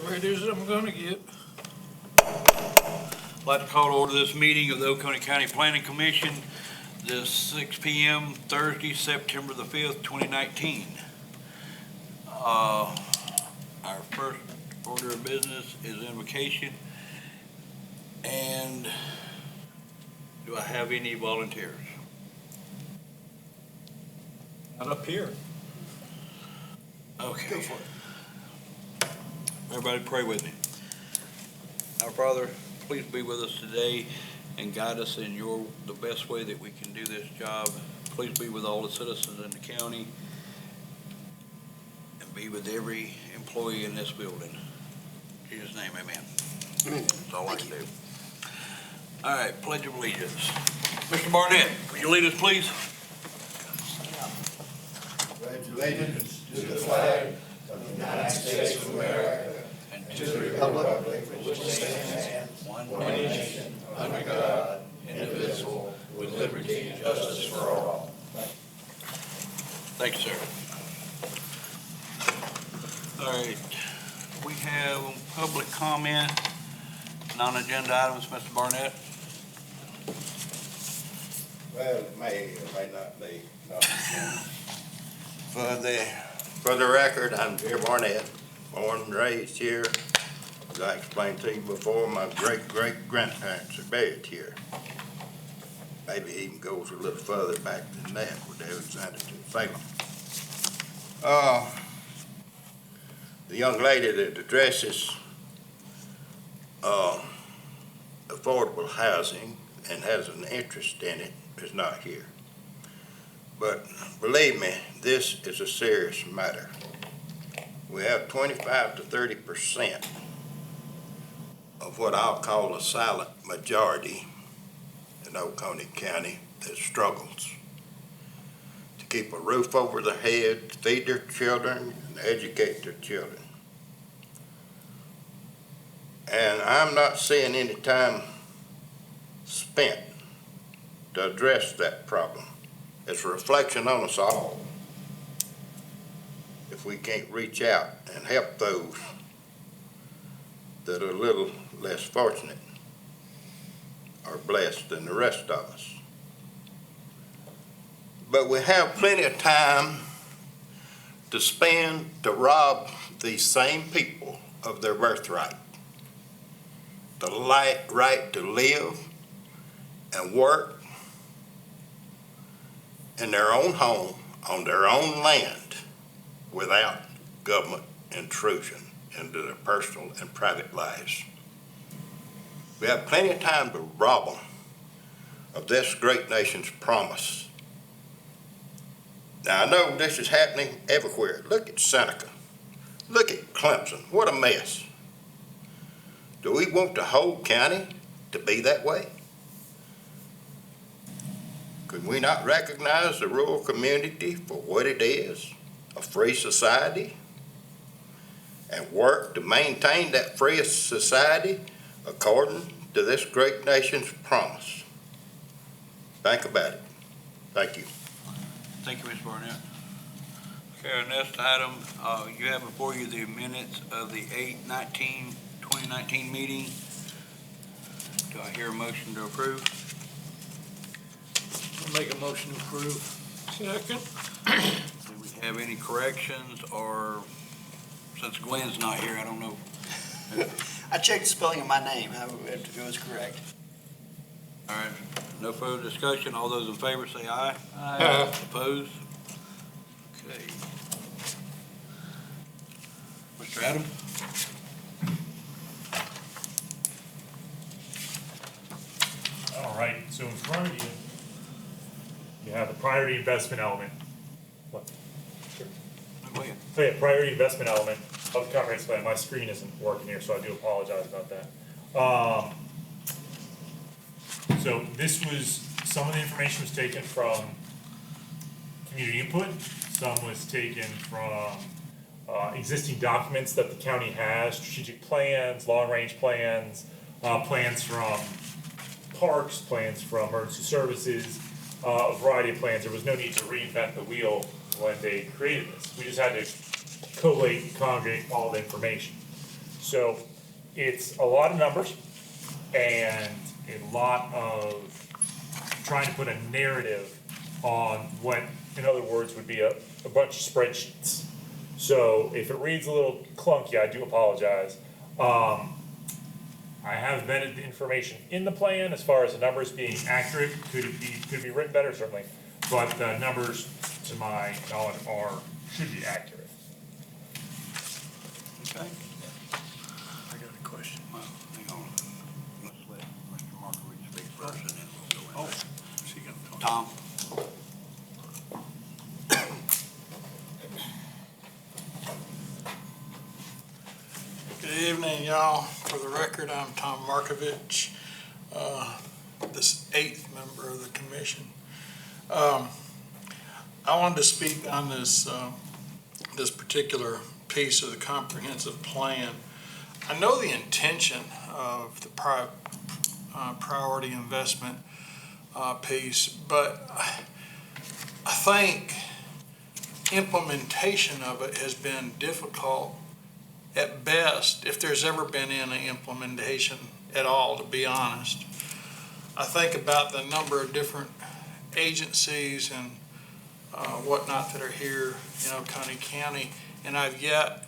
ready as I'm gonna get. I'd like to call to order this meeting of the Oconee County Planning Commission this 6 p.m. Thursday, September the 5th, 2019. Our first order of business is invocation. And do I have any volunteers? Not up here. Okay. Go for it. Everybody pray with me. Our Father, please be with us today and guide us in the best way that we can do this job. Please be with all the citizens in the county and be with every employee in this building. In Jesus' name, amen. That's all I can do. All right, Pledge of Allegiance. Mr. Barnett, will you lead us, please? Pledge allegiance to the flag of the United States of America and to the republic for which it stands, one nation, under God, indivisible, with liberty and justice for all. Thank you, sir. All right, we have public comment, non-agenda items, Mr. Barnett. Well, it may or may not be. No. For the record, I'm Jerry Barnett, born and raised here. As I explained to you before, my great-great-grandparents are buried here. Maybe it even goes a little further back than that, where they resided in Salem. The young lady that addresses affordable housing and has an interest in it is not here. But believe me, this is a serious matter. We have 25 to 30% of what I'll call a silent majority in Oconee County that struggles to keep a roof over their head, feed their children, and educate their children. And I'm not seeing any time spent to address that problem. It's a reflection on us all. If we can't reach out and help those that are a little less fortunate or blessed than the rest of us. But we have plenty of time to spend to rob these same people of their birthright. The right to live and work in their own home, on their own land, without government intrusion into their personal and private lives. We have plenty of time to rob them of this great nation's promise. Now, I know this is happening everywhere. Look at Seneca. Look at Clemson. What a mess. Do we want the whole county to be that way? Could we not recognize the rural community for what it is, a free society, and work to maintain that free society according to this great nation's promise? Think about it. Thank you. Thank you, Mr. Barnett. Okay, our next item, you have before you the minutes of the 8/19/2019 meeting. Do I hear a motion to approve? I'll make a motion to approve. Second. Do we have any corrections, or since Glenn's not here, I don't know. I checked the spelling of my name. It was correct. All right, no further discussion. All those in favor say aye. Aye. Opposed? Okay. Mr. Adam? All right, so in front of you, you have the priority investment element. What? Go ahead. So yeah, priority investment element of the comprehensive plan. My screen isn't working here, so I do apologize about that. So this was, some of the information was taken from community input, some was taken from existing documents that the county has, strategic plans, long-range plans, plans from parks, plans from emergency services, a variety of plans. There was no need to reinvent the wheel when they created this. We just had to collate, congregate all the information. So it's a lot of numbers and a lot of trying to put a narrative on what, in other words, would be a bunch of spreadsheets. So if it reads a little clunky, I do apologize. I have vetted the information in the plan as far as the numbers being accurate. Could it be written better? Certainly. But the numbers, to my knowledge, should be accurate. Okay. I got a question. Well, hang on. Let's let Mr. Markovich speak first and then we'll go in. She gonna talk. Tom? Good evening, y'all. For the record, I'm Tom Markovich, this 8th member of the commission. I wanted to speak on this particular piece of the comprehensive plan. I know the intention of the priority investment piece, but I think implementation of it has been difficult at best, if there's ever been any implementation at all, to be honest. I think about the number of different agencies and whatnot that are here in Oconee County, and I've yet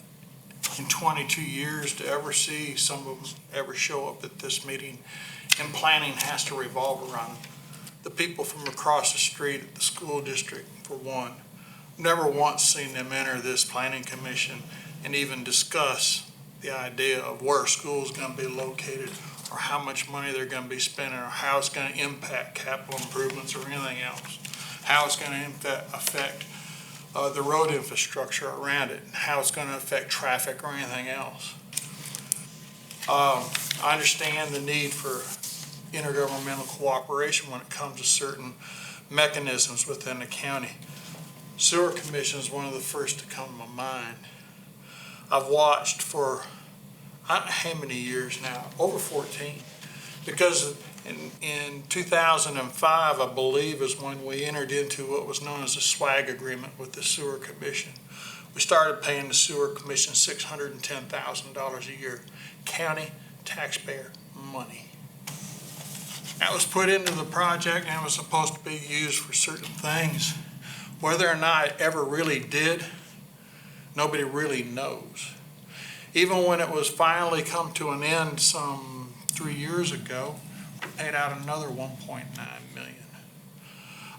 in 22 years to ever see some of them ever show up at this meeting. And planning has to revolve around the people from across the street at the school district, for one. Never once seen them enter this planning commission and even discuss the idea of where a school is going to be located, or how much money they're going to be spending, or how it's going to impact capital improvements or anything else, how it's going to affect the road infrastructure around it, and how it's going to affect traffic or anything else. I understand the need for intergovernmental cooperation when it comes to certain mechanisms within the county. Sewer Commission is one of the first to come to my mind. I've watched for, I don't know how many years now, over 14, because in 2005, I believe, is when we entered into what was known as a SWAG agreement with the Sewer Commission. We started paying the Sewer Commission $610,000 a year, county taxpayer money. That was put into the project and it was supposed to be used for certain things. Whether or not it ever really did, nobody really knows. Even when it was finally come to an end some 3 years ago, we paid out another $1.9 million.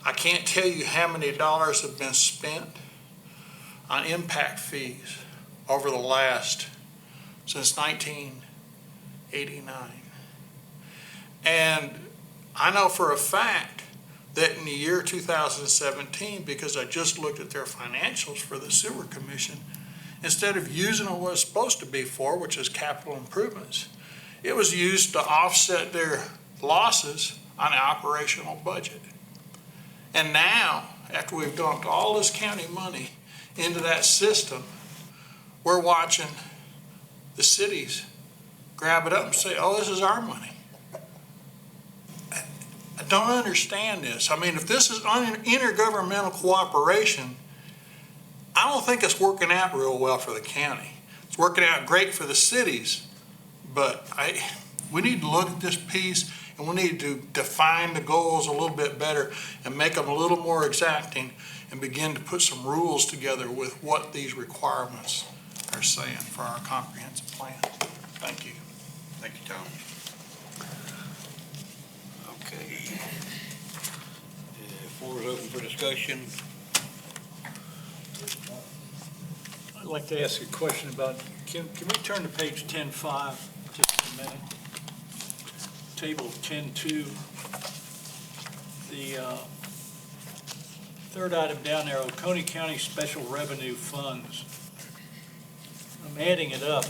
I can't tell you how many dollars have been spent on impact fees over the last, since 1989. And I know for a fact that in the year 2017, because I just looked at their financials for the Sewer Commission, instead of using it what it's supposed to be for, which is capital improvements, it was used to offset their losses on the operational budget. And now, after we've dumped all this county money into that system, we're watching the cities grab it up and say, oh, this is our money. I don't understand this. I mean, if this is intergovernmental cooperation, I don't think it's working out real well for the county. It's working out great for the cities, but we need to look at this piece and we need to define the goals a little bit better and make them a little more exacting and begin to put some rules together with what these requirements are saying for our comprehensive plan. Thank you. Thank you, Tom. Okay. Floor is open for discussion. I'd like to ask a question about, can we turn to page 10.5 just a minute? Table 10.2. The third item down there, Oconee County Special Revenue Funds. I'm adding it up.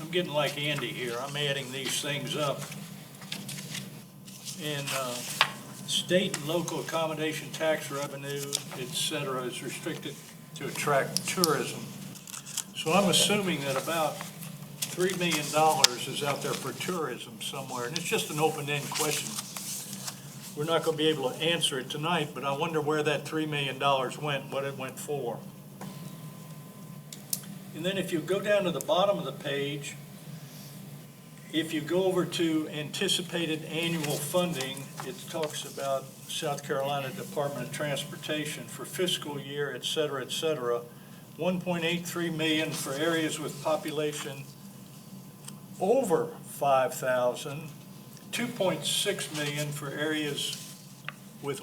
I'm getting like Andy here. I'm adding these things up. And state and local accommodation tax revenue, et cetera, is restricted to attract tourism. So I'm assuming that about $3 million is out there for tourism somewhere, and it's just an open-end question. We're not going to be able to answer it tonight, but I wonder where that $3 million went, what it went for. And then if you go down to the bottom of the page, if you go over to anticipated annual funding, it talks about South Carolina Department of Transportation for fiscal year, et cetera, 1.83 million for areas with population over 5,000, 2.6 million for areas with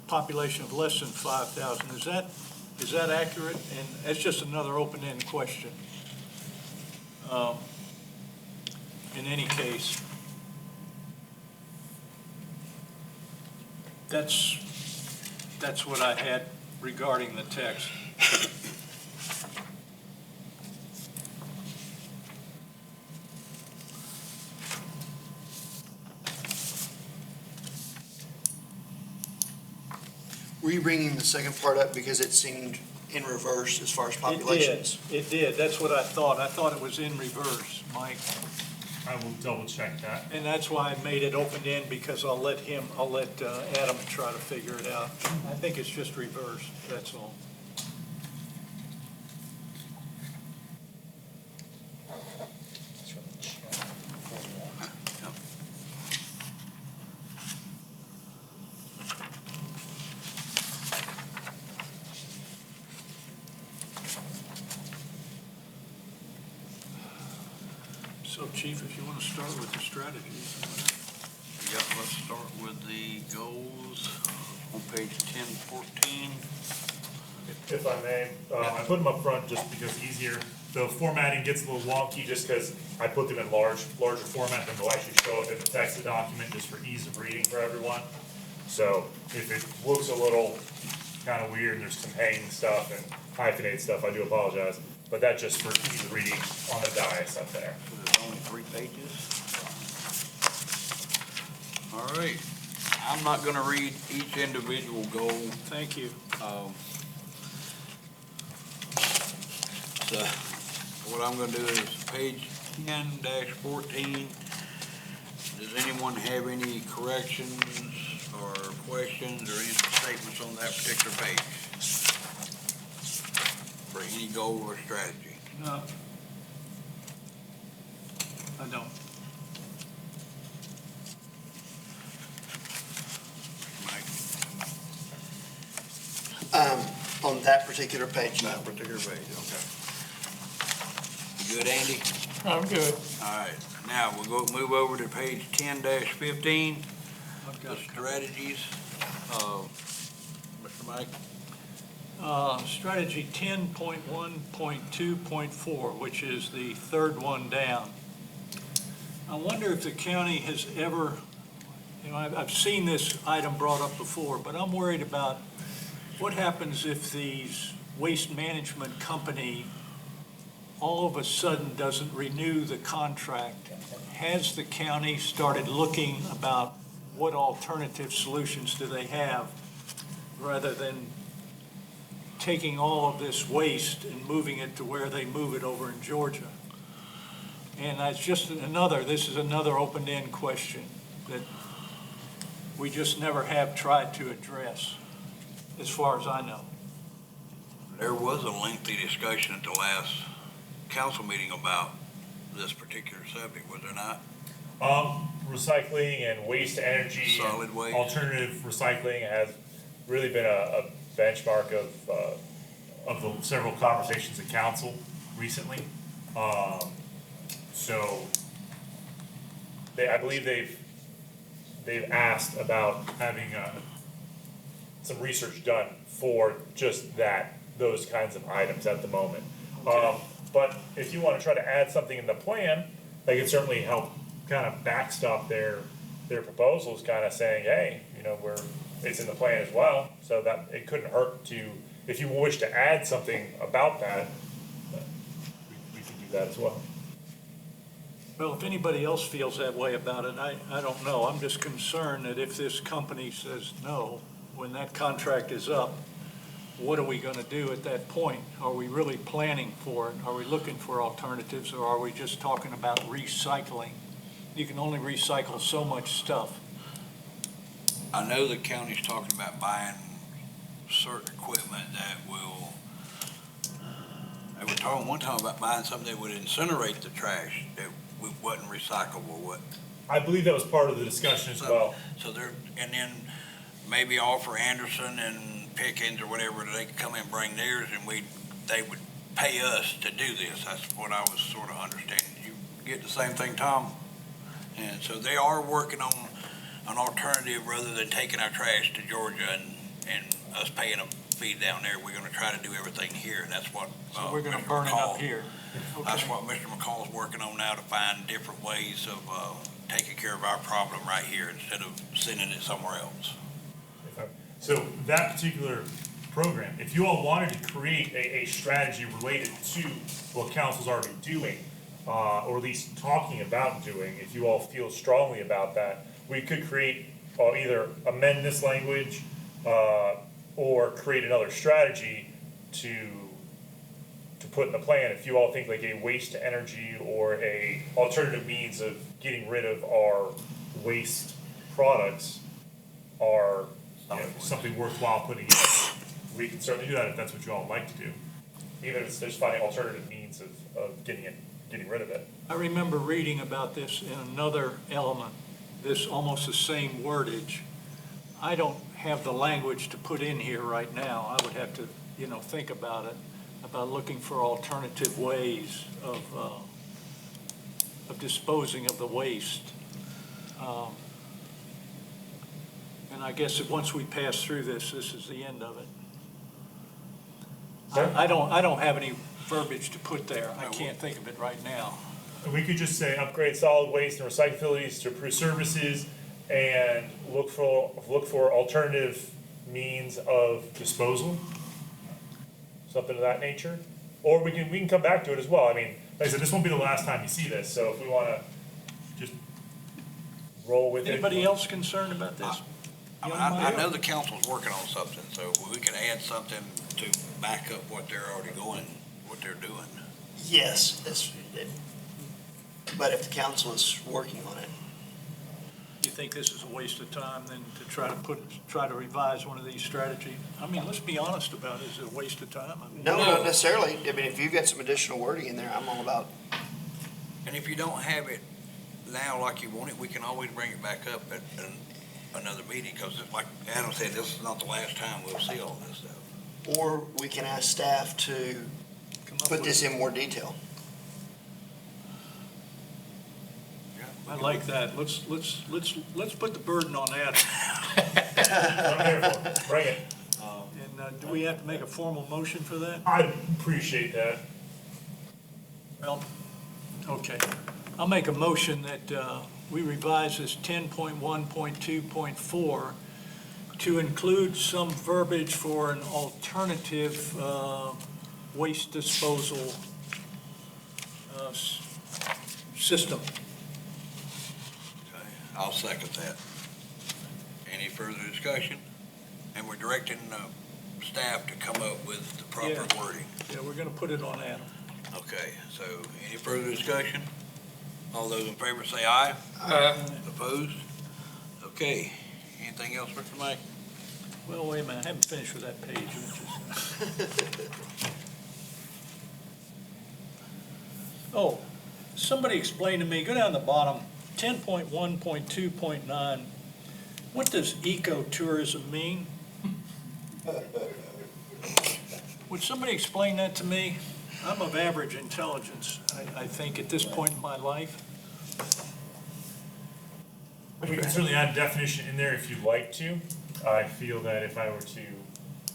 population of less than 5,000. Is that accurate? And that's just another open-ended question. In any case, that's what I had regarding the text. Were you bringing the second part up because it seemed in reverse as far as populations? It did. That's what I thought. I thought it was in reverse, Mike. I will double check that. And that's why I made it open-end, because I'll let Adam try to figure it out. I think it's just reversed, that's all. So, Chief, if you want to start with the strategies. Yeah, let's start with the goals on page 1014. If I may, I put them up front just because easier. The formatting gets a little wonky just because I put them in larger format than they'll actually show up in the text of the document, just for ease of reading for everyone. So if it looks a little kind of weird and there's some hanging stuff and hyphenated stuff, I do apologize. But that's just for ease of reading on the dais up there. So there's only 3 pages. All right. I'm not going to read each individual goal. Thank you. So what I'm going to do is page 10-14. Does anyone have any corrections or questions or any statements on that particular page? For any goal or strategy? No. I don't. Mike? On that particular page, no. That particular page, okay. You good, Andy? I'm good. All right, now we'll move over to page 10-15, I've the got strategies. Mr. Mike? Strategy 10.1.2.4, which is the third one down. I wonder if the county has ever, I've seen this item brought up before, but I'm worried about what happens if these waste management company all of a sudden doesn't renew the contract. Has the county started looking about what alternative solutions do they have, rather than taking all of this waste and moving it to where they move it over in Georgia? And that's just this is another open-end question that we just never have tried to address, as far as I know. There was a lengthy discussion at the last council meeting about this particular subject, was there not? Recycling and waste energy. Solid and waste. Alternative recycling has really been a benchmark of the several conversations at council recently. So I believe they've asked about having some research done for just those kinds of items at the moment. But if you want to try to add something in the plan, they can certainly help kind of backstop their proposals, kind of saying, hey, it's in the plan as well, so that it couldn't hurt to, if you wish to add something about that, we can do that as well. Well, if anybody else feels that way about it, I don't know. I'm just concerned that if this company says no, when that contract is up, what are we going to do at that point? Are we really planning for it? Are we looking for alternatives, or are we just talking about recycling? You can only recycle so much stuff. I know the county's talking about buying certain equipment that will, they were talking one time about buying something that would incinerate the trash that wasn't recyclable, what? I believe that was part of the discussion as well. So there, and then maybe offer Anderson and Pickens or whatever, they could come in and bring theirs, and they would pay us to do this. That's what I was sort of understanding. You get the same thing, Tom? And so they are working on an alternative rather than taking our trash to Georgia and us paying a fee down there. We're gonna try to do everything here, and that's what. So we're gonna Mr. burn it McCall- up here. That's Okay. what Mr. McCall's working on now, to find different ways of, taking care of our problem right here instead of sending it somewhere else. So that particular program, if you all wanted to create a strategy related to what council's already doing, or at least talking about doing, if you all feel strongly about that, we could create, either amend this language, or create another strategy to put in the plan, if you all think like a waste to energy or a alternative means of getting rid of our waste products are, something worthwhile putting in. We can certainly do that if that's what you all would like to do, even if it's just finding alternative means of getting rid of it. I remember reading about this in another element, this almost the same wordage. I don't have the language to put in here right now. I would have to, think about it, about looking for alternative ways of disposing of the waste. And I guess that once we pass through this is the end of it. I don't have any verbiage to put there. I can't think of it right now. And we could just say upgrade solid waste and recycling facilities to improve services and look for alternative means of disposal, something of that nature. Or we can come back to it as well. I mean, like I said, this won't be the last time you see this, so if we wanna just roll with it. Anybody else concerned about this? I know the council's working on something, so we can add something to back up what they're already what they're doing. Yes, but if the council is working on it. You think this is a waste of time then to try to revise one of these strategies? I mean, let's be honest about it. Is it a waste of time? I mean, No, not necessarily. I mean, if you've got some additional wording in there, I'm all about. And if you don't have it now like you want it, we can always bring it back up at another meeting, because like Adam said, this is not the last time we'll see all this stuff. Or we can ask staff to come up put with- this in more detail. I like that. Let's put the burden on Adam. That's what I'm here for. Bring it. And do we have to make a formal motion for that? I appreciate that. Well, okay. I'll make a motion that we revise this 10.1.2.4 to include some verbiage for an alternative waste disposal system. Okay, I'll second that. Any further discussion? And we're directing staff to come up with the proper Yeah. wording. Yeah, we're going to put it on Adam. Okay, so any further discussion? All those in favor say aye. Opposed? Okay, anything else, Mr. May? Well, wait a minute, I haven't finished with that page. Oh, somebody explain to me, go down the bottom, 10.1.2.9, what does ecotourism mean? Would somebody explain that to me? I'm of average intelligence, I think, at this point in my life. We can certainly add a definition in there if you'd like to. I feel that if I were to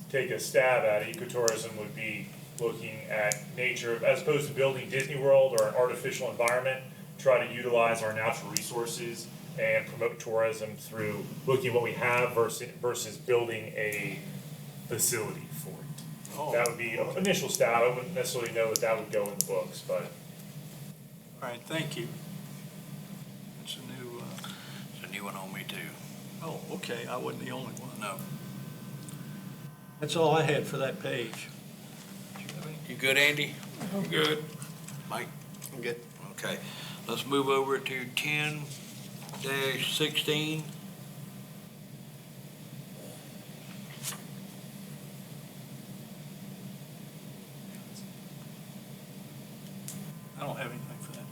take a stab at it, ecotourism would be looking at nature, as opposed to building Disney World or an artificial environment, try to utilize our natural resources and promote tourism through looking at what we have versus building a facility for it. Oh, That would be an initial stab. I wouldn't necessarily know that would go in the books, but all right, thank you. It's a new, It's a new one on me too. oh, okay, I wasn't the only one. No. That's all I had for that page. Do you have any? You good, Andy? I'm good. Mike? I'm good. Okay, let's move over to 10-16. I don't have anything for that.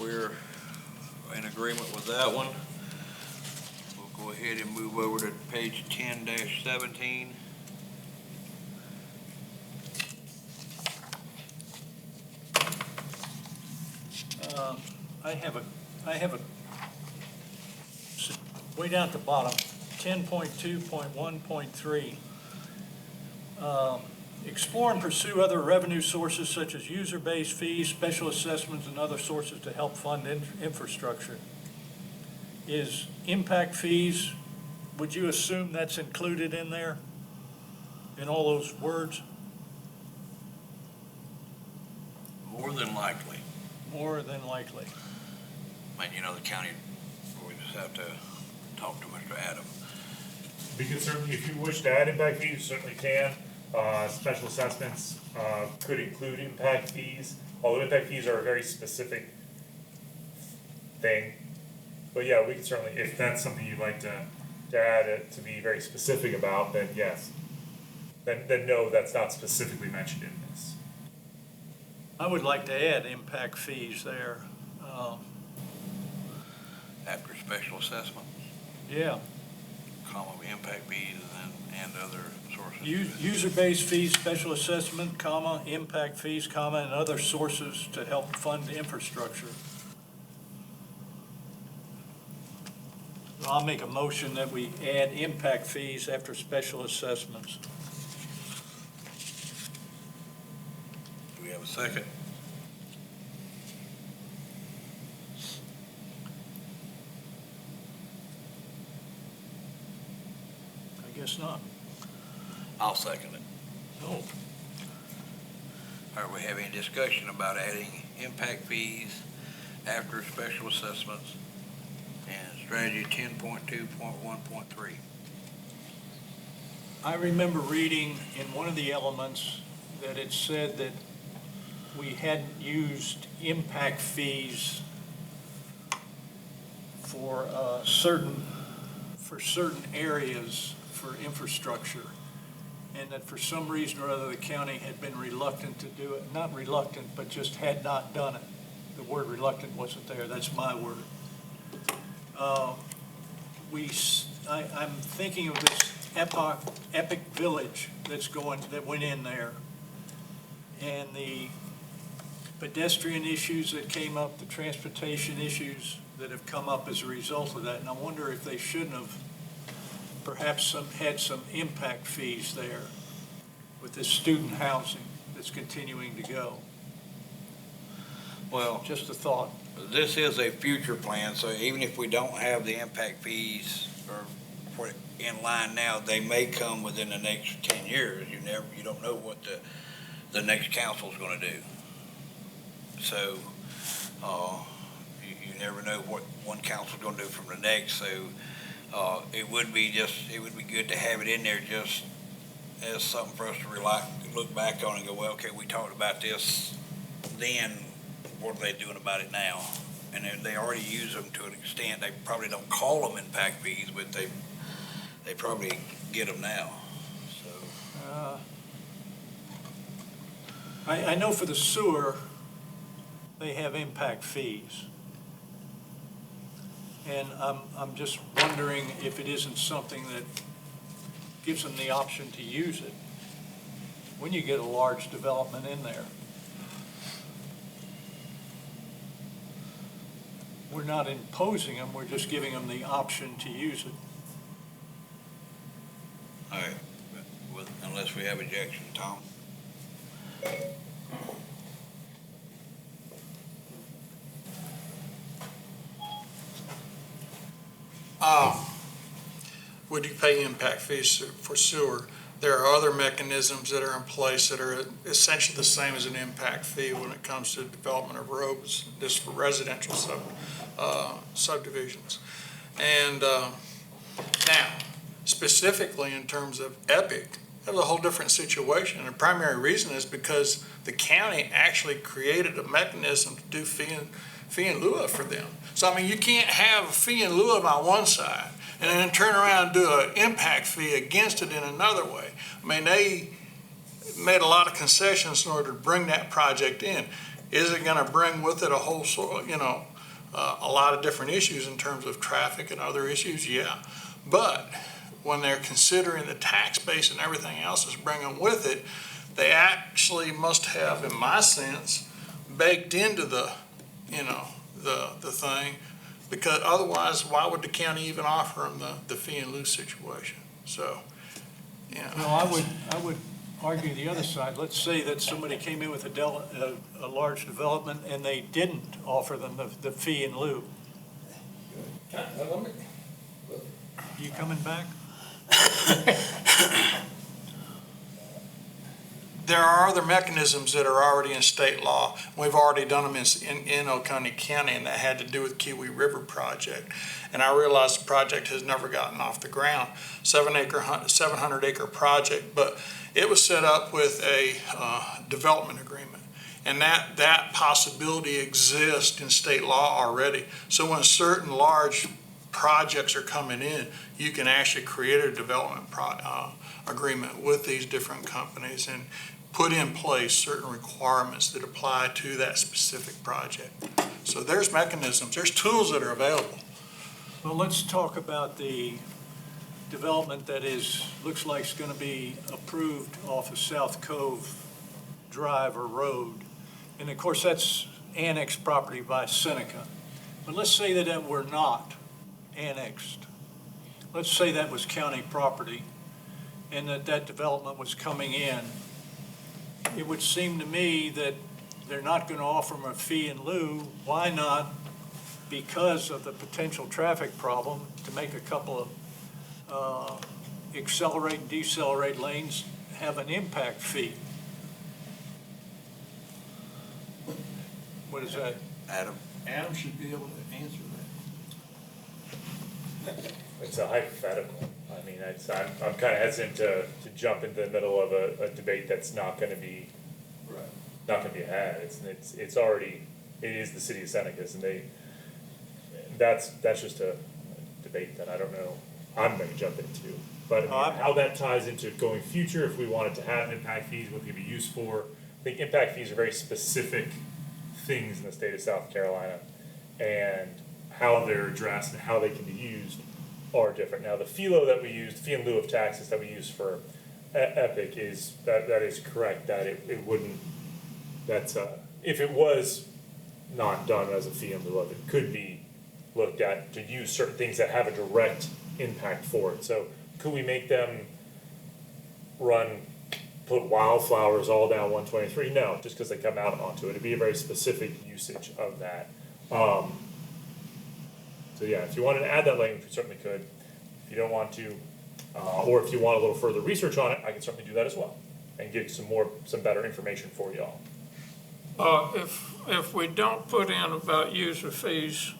we're in agreement with that one, we'll go ahead and move over to page 10-17. I have a, way down at the bottom, 10.2.1.3. Explore and pursue other revenue sources such as user-based fees, special assessments, and other sources to help fund infrastructure. Is impact fees, would you assume that's included in there, in all those words? More than likely. More than likely. I mean, the county, we just have to talk to Mr. Adam. We can certainly, if you wish to add impact fees, you certainly can. Special assessments could include impact fees, although impact fees are a very specific thing. But yeah, we can certainly, if that's something you'd like to add it to be very specific about, then yes. Then no, that's not specifically mentioned in this. I would like to add impact fees there. After special assessment, Yeah, comma, impact fees, and other sources. user-based fees, special assessment, comma, impact fees, comma, and other sources to help fund infrastructure. I'll make a motion that we add impact fees after special assessments. Do we have a second? I guess not. I'll second it. No. Are we having any discussion about adding impact fees after special assessments and strategy 10.2.1.3? I remember reading in one of the elements that it said that we hadn't used impact fees for certain areas for infrastructure, and that for some reason or other the county had been reluctant to do it. Not reluctant, but just had not done it. The word reluctant wasn't there, that's my word. I'm thinking of this Epic Village that went in there, and the pedestrian issues that came up, the transportation issues that have come up as a result of that, and I wonder if they shouldn't have perhaps had some impact fees there with this student housing that's continuing to go. Well, Just a thought. this is a future plan, so even if we don't have the impact fees in line now, they may come within the next 10 years. You don't know what the next council's gonna do. So, you never know what one council's gonna do from the next, so, it would be good to have it in there just as something for us to look back on and go, well, okay, we talked about this then, what are they doing about it now? And they already use them to an extent. They probably don't call them impact fees, but they probably get them now, so. I know for the sewer, they have impact fees. And I'm just wondering if it isn't something that gives them the option to use it when you get a large development in there. We're not imposing them, we're just giving them the option to use it. All right, unless we have objection, Tom? Would you pay impact fees for sewer? There are other mechanisms that are in place that are essentially the same as an impact fee when it comes to development of roads, just for residential subdivisions. And now, specifically in terms of Epic, that was a whole different situation. And the primary reason is because the county actually created a mechanism to do fee in lieu of for them. So, I mean, you can't have a fee in lieu of on one side and then turn around and do an impact fee against it in another way. I mean, they made a lot of concessions in order to bring that project in. Is it gonna bring with it a whole, a lot of different issues in terms of traffic and other issues, yeah. But when they're considering the tax base and everything else that's bringing with it, they actually must have, in my sense, baked into the, the thing, because otherwise, why would the county even offer them the fee and lieu situation? So, yeah. Well, I would argue the other side. Let's say that somebody came in with a large development and they didn't offer them the fee in lieu. You coming back? There are other mechanisms that are already in state law. We've already done them in Oconee County, and that had to do with Kiwi River Project. And I realize the project has never gotten off the ground, 700 acre project, but it was set up with a development agreement. And that possibility exists in state law already. So when certain large projects are coming in, you can actually create a development agreement with these different companies and put in place certain requirements that apply to that specific project. So there's mechanisms, there's tools that are available. Well, let's talk about the development that looks like it's going to be approved off of South Cove Drive or Road. And of course, that's annexed property by Seneca. But let's say that it were not annexed. Let's say that was county property and that development was coming in. It would seem to me that they're not going to offer them a fee in lieu. Why not? Because of the potential traffic problem, to make a couple of accelerate and decelerate lanes have an impact fee. What is that? Adam? Adam should be able to answer that. It's a hypothetical. I mean, I'm kind of hesitant to jump into the middle of a debate that's not going to be had. It's already, it is the city of Seneca's, and that's just a debate that I don't know I'm going to jump into. But I mean, how that ties into going future, if we wanted to have impact fees, what they could be used for. I think impact fees are very specific things in the state of South Carolina, and how they're addressed and how they can be used are different. Now, the FILO that we use, the fee in lieu of taxes that we use for EPIC is, that is correct, that it wouldn't, that's, if it was not done as a fee in lieu of, it could be looked at to use certain things that have a direct impact for it. So could we make them put wildflowers all down 123? No, just because they come out onto it. It'd be a very specific usage of that. So yeah, if you wanted to add that language, we certainly could. If you don't want to, or if you want a little further research on it, I can certainly do that as well and get some better information for y'all. If we don't put in about user fees,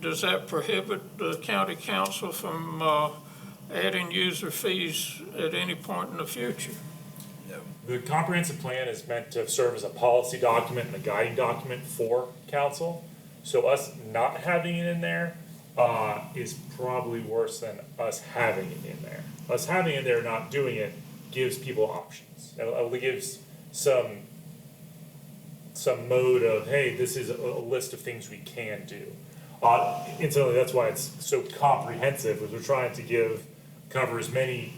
does that prohibit the county council from adding user fees at any point in the future? The comprehensive plan is meant to serve as a policy document and a guiding document for council. So us not having it in there is probably worse than us having it in there. Us having it in there, not doing it, gives people options. It gives some mode of, hey, this is a list of things we can do. Incidentally, that's why it's so comprehensive, is we're trying to cover as many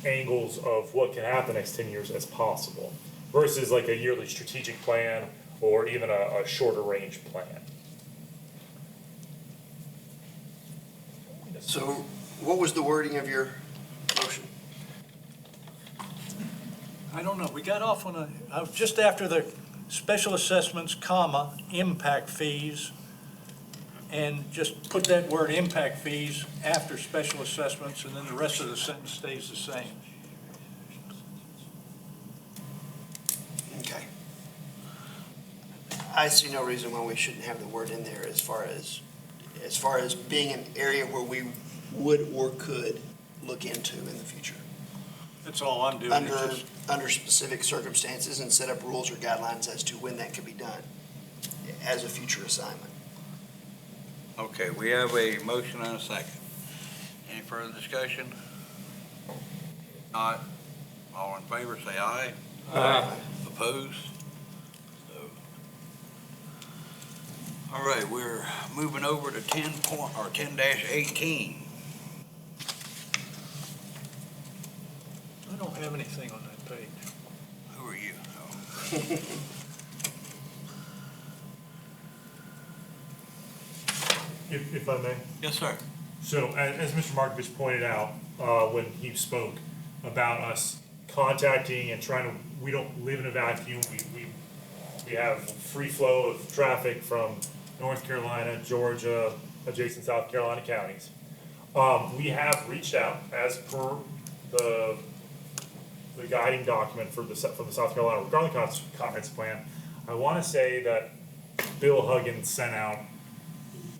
angles of what can happen the next 10 years as possible, versus like a yearly strategic plan or even a shorter range plan. So what was the wording of your motion? I don't know. We got off on just after the special assessments, comma, impact fees, and just put that word impact fees after special assessments, and then the rest of the sentence stays the same. Okay. I see no reason why we shouldn't have the word in there as far as being an area where we would or could look into in the future. That's all I'm doing. Under specific circumstances, and set up rules or guidelines as to when that could be done as a future assignment. Okay, we have a motion and a second. Any further discussion? Not, all in favor, say aye. Aye. Opposed? No. All right, we're moving over to 10-18. I don't have anything on that page. Who are you? Oh. If I may. Yes, sir. So as Mr. Markovich pointed out, when he spoke about us contacting and trying to, we don't live in a vacuum. We have free flow of traffic from North Carolina, Georgia, adjacent South Carolina counties. We have reached out as per the guiding document from the South Carolina regarding comprehensive plan. I want to say that Bill Huggins sent out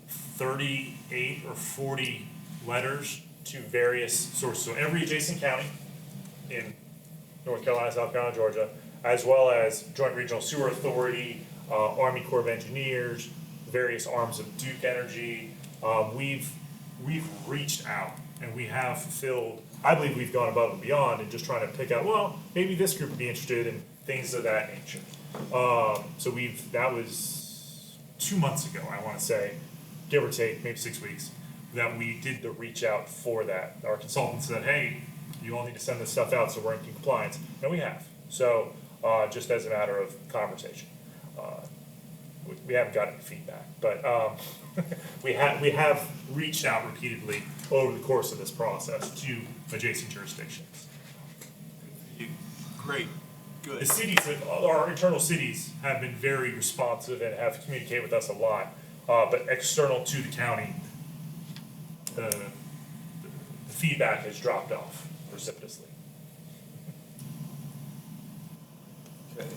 38 or 40 letters to various sources. So every adjacent county in North Carolina, South Carolina, Georgia, as well as Joint Regional Sewer Authority, Army Corps of Engineers, various arms of Duke Energy. We've reached out and we have fulfilled, I believe we've gone above and beyond in just trying to pick out, well, maybe this group would be interested in things of that nature. So that was 2 months ago, I want to say, give or take, maybe 6 weeks, that we did the reach out for that. Our consultant said, hey, you all need to send this stuff out so we're in compliance. And we have. So just as a matter of conversation. We haven't gotten feedback, but we have reached out repeatedly over the course of this process to adjacent jurisdictions. Great, good. The cities, our internal cities have been very responsive and have communicated with us a lot, but external to the county, the feedback has dropped off precipitously. Okay.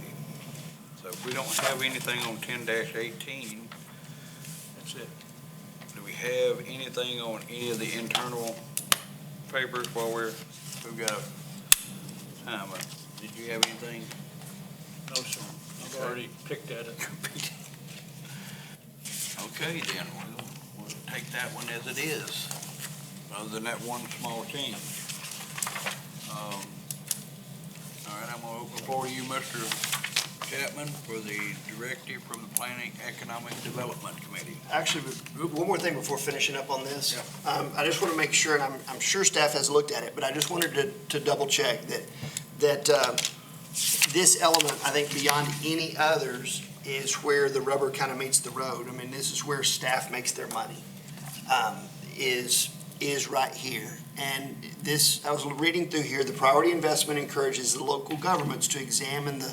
So if we don't have anything on 10-18, That's it. do we have anything on any of the internal papers while we've got time? Did you have anything? No, sir. I've already picked at it. Okay, then, we'll take that one as it is, other than that one small change. All right, I'm gonna open for you, Mr. Chapman, for the directive from the Planning Economic Development Committee. Actually, one more thing before finishing up on this. I just want to make sure, and I'm sure staff has looked at it, but I just wanted to double check that this element, I think beyond any others, is where the rubber kind of meets the road. I mean, this is where staff makes their money, is right here. And this, I was reading through here, the priority investment encourages the local governments to examine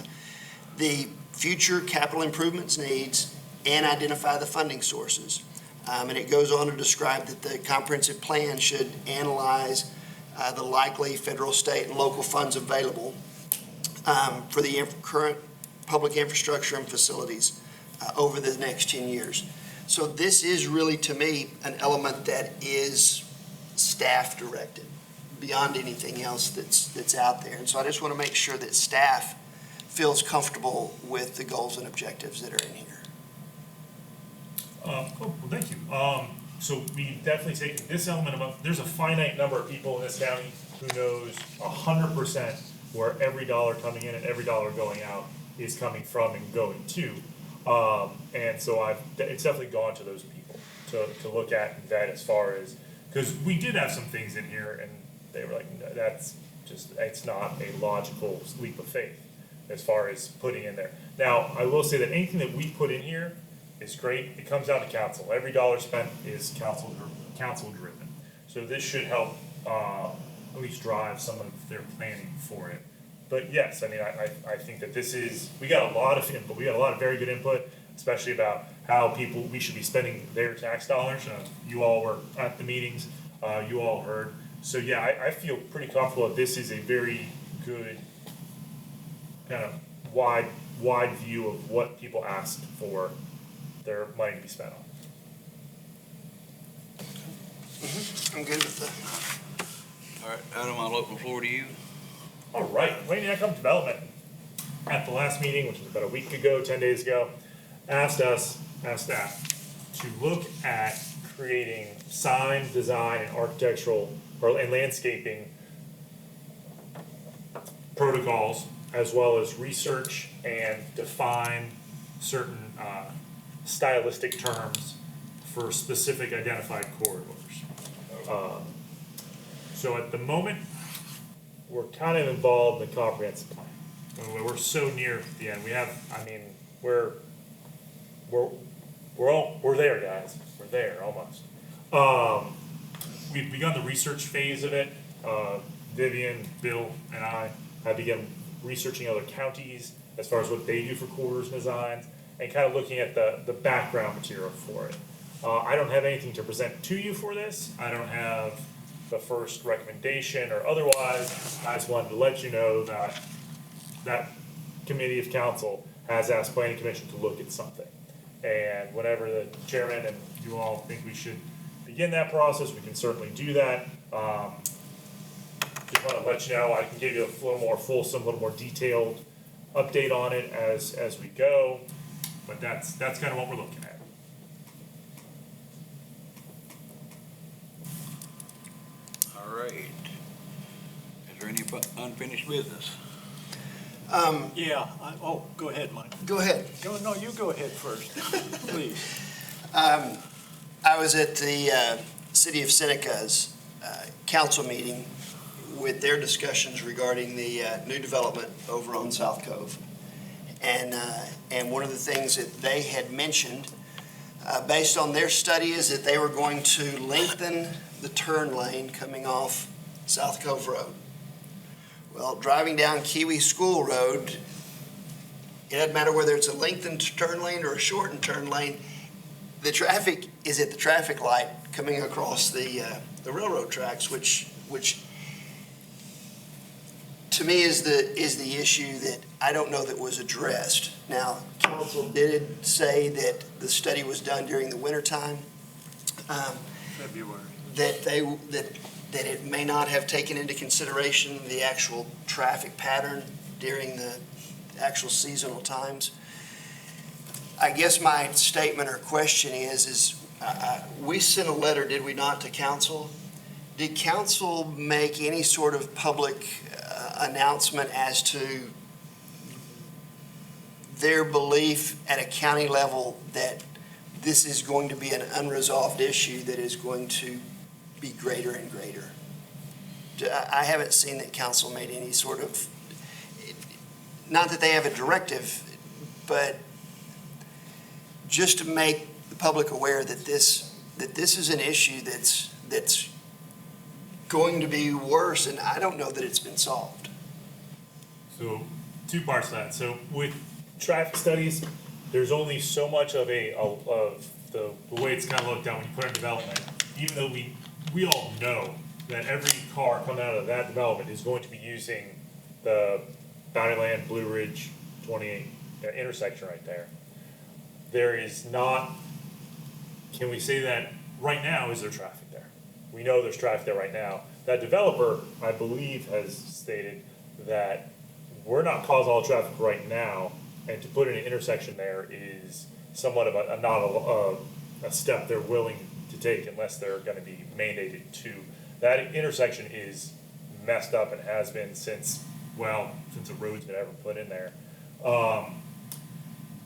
the future capital improvements needs and identify the funding sources. And it goes on to describe that the comprehensive plan should analyze the likely federal, state, and local funds available for the current public infrastructure and facilities over the next 10 years. So this is really, to me, an element that is staff directed beyond anything else that's out there. And so I just want to make sure that staff feels comfortable with the goals and objectives that are in here. Well, thank you. So we've definitely taken this element of, there's a finite number of people in this county who knows 100% where every dollar coming in and every dollar going out is coming from and going to. And so it's definitely gone to those people to look at and vet as far as, because we did have some things in here and they were like, no, that's just, it's not a logical leap of faith as far as putting in there. Now, I will say that anything that we put in here is great. It comes down to council. Every dollar spent is council driven. So this should help at least drive some of their planning for it. But yes, I mean, I think that this is, we got a lot of input. We got a lot of very good input, especially about how we should be spending their tax dollars. You all were at the meetings. You all heard. So yeah, I feel pretty comfortable that this is a very good kind of wide view of what people asked for their money to be spent on. I'm good with that. All right, Adam, I'll open the floor to you. All right, Wayne Economic Development, at the last meeting, which was about a week ago, 10 days ago, asked staff to look at creating sign, design, and architectural and landscaping protocols, as well as research and define certain stylistic terms for specific identified corridors. So at the moment, we're kind of involved in the comprehensive plan. We're so near the end. We have, I mean, we're there, guys. We're there almost. We've begun the research phase of it. Vivian, Bill, and I have begun researching other counties as far as what they do for corridors designs and kind of looking at the background material for it. I don't have anything to present to you for this. I don't have the first recommendation or otherwise. I just wanted to let you know that that committee of council has asked planning commission to look at something. And whenever the chairman and you all think we should begin that process, we can certainly do that. Just want to let you know, I can give you a little more fulsome, a little more detailed update on it as we go, but that's kind of what we're looking at. All right. Is there any unfinished business? Yeah, go ahead, Mike. Go ahead. No, you go ahead first, please. I was at the City of Seneca's council meeting with their discussions regarding the new development over on South Cove. And one of the things that they had mentioned, based on their study, is that they were going to lengthen the turn lane coming off South Cove Road. Well, driving down Kiwi School Road, it doesn't matter whether it's a lengthened turn lane or a shortened turn lane, the traffic is at the traffic light coming across the railroad tracks, which to me is the issue that I don't know that was addressed. Now, council did say that the study was done during the wintertime. February. That it may not have taken into consideration the actual traffic pattern during the actual seasonal times. I guess my statement or question is we sent a letter, did we not, to council? Did council make any sort of public announcement as to their belief at a county level that this is going to be an unresolved issue that is going to be greater and greater? I haven't seen that council made any sort of, not that they have a directive, but just to make the public aware that this is an issue that's going to be worse, and I don't know that it's been solved. So, two parts to that. So with traffic studies, there's only so much of the way it's kind of looked at when you put in development. Even though we all know that every car coming out of that development is going to be using the Bountyland Blue Ridge 28 intersection right there. There is not, can we say that right now is there traffic there? We know there's traffic there right now. That developer, I believe, has stated that we're not causing all the traffic right now, and to put in an intersection there is somewhat of a step they're willing to take unless they're going to be mandated to. That intersection is messed up and has been since the road's been ever put in there.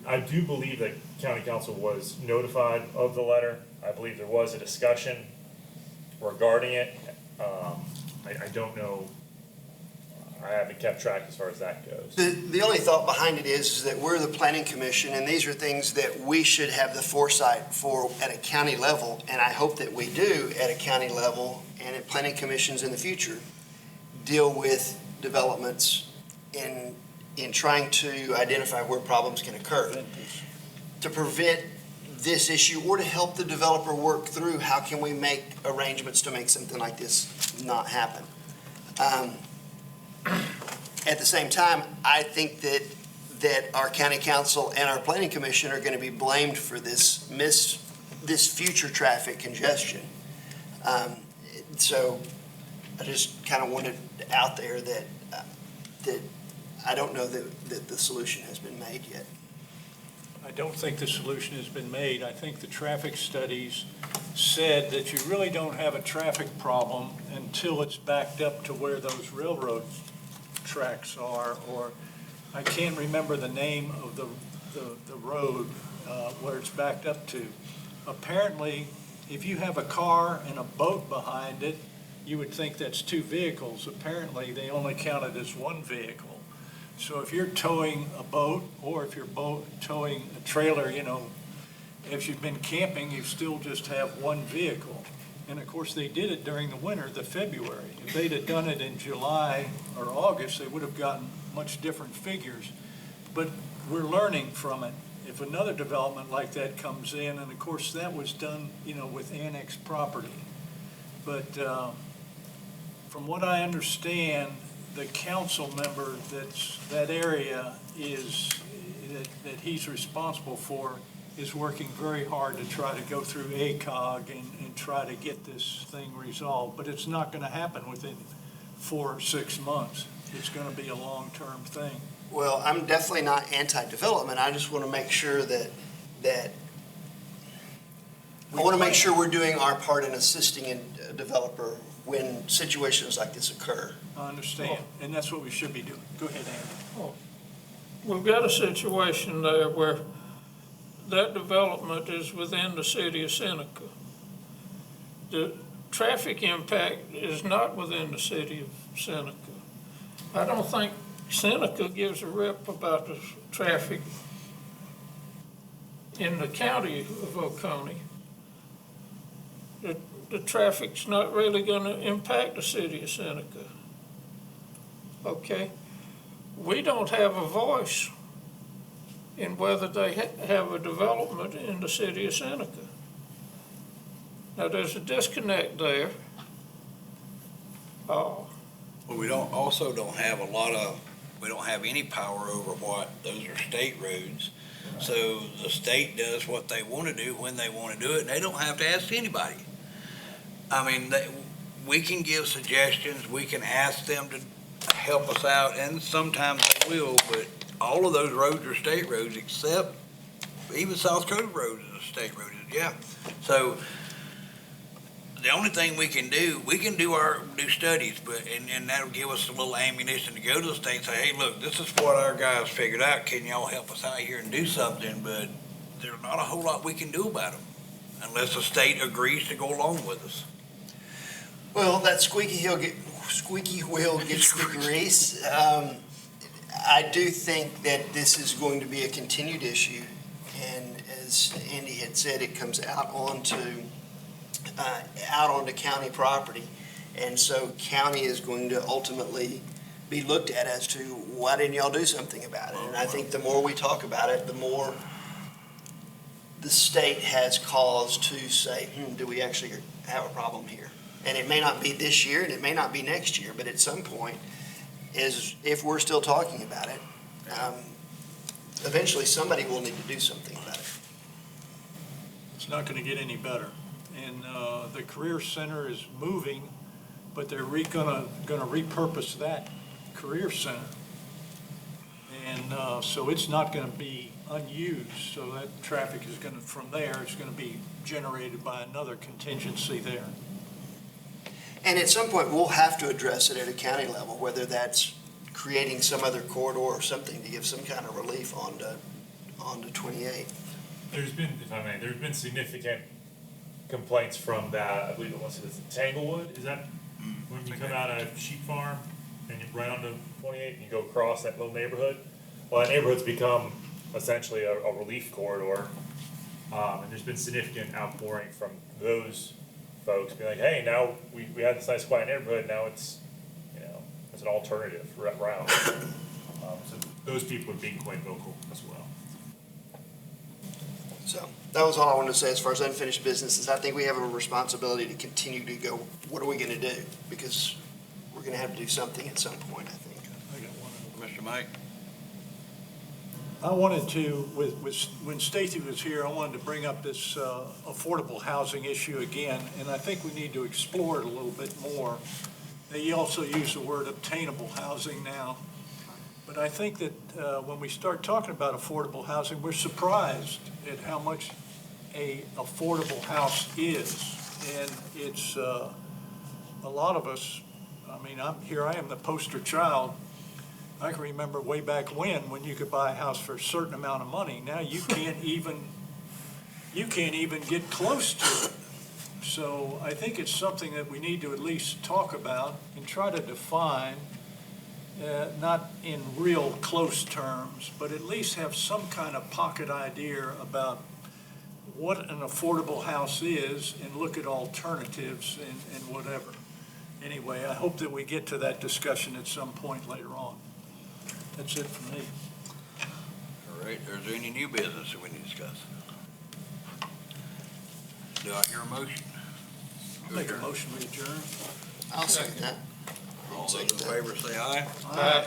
I do believe that county council was notified of the letter. I believe there was a discussion regarding it. I don't know. I haven't kept track as far as that goes. The only thought behind it is that we're the planning commission, and these are things that we should have the foresight for at a county level, and I hope that we do at a county level and at planning commissions in the future, deal with developments in trying to identify where problems can occur. To prevent this issue or to help the developer work through how can we make arrangements to make something like this not happen. At the same time, I think that our county council and our planning commission are going to be blamed for this future traffic congestion. So I just kind of wanted out there that I don't know that the solution has been made yet. I don't think the solution has been made. I think the traffic studies said that you really don't have a traffic problem until it's backed up to where those railroad tracks are, or I can't remember the name of the road. where it's backed up to. Apparently, if you have a car and a boat behind it, you would think that's two vehicles. Apparently, they only count it as one vehicle. So if you're towing a boat, or if you're towing a trailer, if you've been camping, you still just have one vehicle. And of course, they did it during the winter, the February. If they'd have done it in July or August, they would have gotten much different figures. But we're learning from it. If another development like that comes in, and of course, that was done, with annexed property. But from what I understand, the council member that area is, that he's responsible for, is working very hard to try to go through ACOG and try to get this thing resolved. But it's not going to happen within 4 or 6 months. It's going to be a long-term thing. Well, I'm definitely not anti-development. I just want to make sure that I want to make sure we're doing our part in assisting a developer when situations like this occur. I understand, and that's what we should be doing. Go ahead, Andy. We've got a situation there where that development is within the city of Seneca. The traffic impact is not within the city of Seneca. I don't think Seneca gives a rip about the traffic in the county of Oconee. The traffic's not really gonna impact the city of Seneca. Okay? We don't have a voice in whether they have a development in the city of Seneca. Now, there's a disconnect there. Well, we don't have any power over what, those are state roads. So the state does what they want to do when they want to do it, and they don't have to ask anybody. I mean, we can give suggestions, we can ask them to help us out, and sometimes they will, but all of those roads are state roads, except even South Cove Road is a state road, yeah. So the only thing we can do studies, but, and that'll give us a little ammunition to go to the state and say, hey, look, this is what our guys figured out. Can y'all help us out here and do something? But there's not a whole lot we can do about them unless the state agrees to go along with us. Well, that squeaky wheel gets the grease. I do think that this is going to be a continued issue, and as Andy had said, it comes out onto county property, and so county is going to ultimately be looked at as to why didn't y'all do something about it? And I think the more we talk about it, the more the state has cause to say, do we actually have a problem here? And it may not be this year, and it may not be next year, but at some point, if we're still talking about it, eventually somebody will need to do something about it. It's not going to get any better. And the Career Center is moving, but they're going to repurpose that Career Center. And so it's not going to be unused. So that traffic is going to, from there, it's going to be generated by another contingency there. And at some point, we'll have to address it at a county level, whether that's creating some other corridor or something to give some kind of relief onto 28. There's been significant complaints from that. I believe it was Tanglewood. Is that when you come out of Sheep Farm and you run onto 28 and you go across that little neighborhood? Well, that neighborhood's become essentially a relief corridor, and there's been significant outpouring from those folks being like, hey, now we had this nice quiet neighborhood, now it's an alternative route. So those people are being quite vocal as well. So that was all I wanted to say as far as unfinished business. Is I think we have a responsibility to continue to go, what are we going to do? Because we're going to have to do something at some point, I think. I got one. Mr. Mike? I wanted to, when Stacy was here, I wanted to bring up this affordable housing issue again, and I think we need to explore it a little bit more. They also use the word obtainable housing now. But I think that when we start talking about affordable housing, we're surprised at how much a affordable house is. And it's a lot of us, I mean, I am the poster child. I can remember way back when you could buy a house for a certain amount of money. Now you can't even you can't even get close to it. So I think it's something that we need to at least talk about and try to define, not in real close terms, but at least have some kind of pocket idea about what an affordable house is and look at alternatives and whatever. Anyway, I hope that we get to that discussion at some point later on. That's it for me. All right, is there any new business that we need to discuss? Do I hear a motion? Make a motion, we adjourn. I'll second that. All those in favor say aye. Aye.